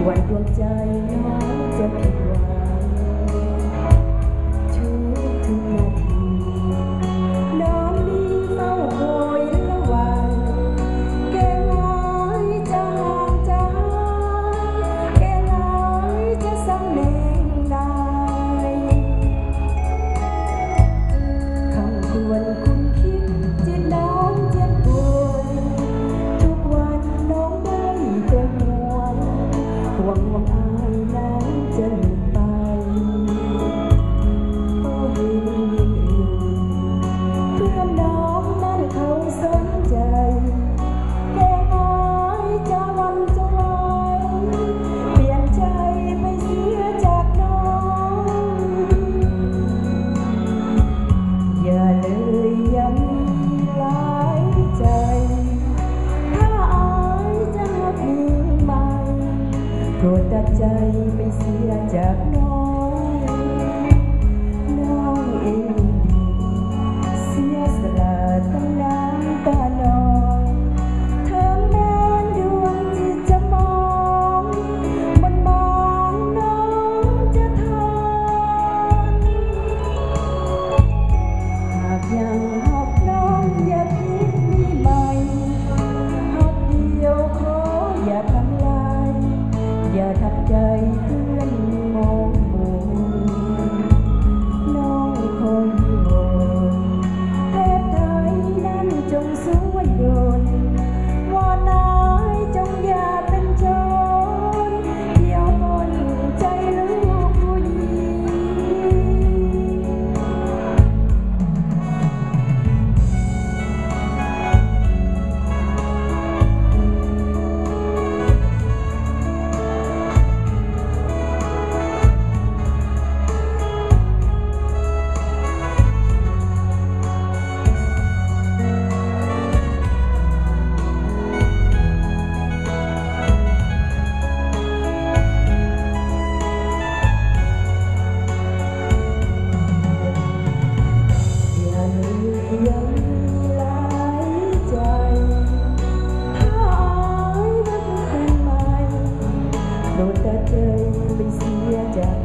วันดวงใจน้องจะผิดหวังทุกนาทีน้องดีเฝ้าคอยระวังแกน้อยจะห่างจะแกน้อยจะสำเน็งได้คำควรคุณคิดจะน้องเจ็บปวดทุกวันน้องได้แต่ห่วงหวังว่าอายนั้นจะลืมไปโอ้ยิ่งอื่นเพื่อนน้องนั้นเขาสนใจแกน้อยจะวันจะไหวเปลี่ยนใจไปเสียจากน้องอย่าเลยยังมีหลายใจถ้าอายจะหักยิ่งใหม่โปรดตัดใจไปเสียจากน้องน้องเองดีเสียสละตั้งน้ำตาน้องเธอแม้ดวงที่จะมองมันมองน้องจะทนหากยังหักน้องอย่าคิดมีใหม่หักเดียวขออย่าทำลายอย่าทำใจเพื่อนมองมุมน้องคงวอนเทพไทยนั้นจงสวยโดนวอนนายจงอย่าเป็นโจรเที่ยวบนใจลูกผู้หญิงยังหลายใจถ้าอายนั้นเป็นใหม่โปรดตัดใจไปเสียจาก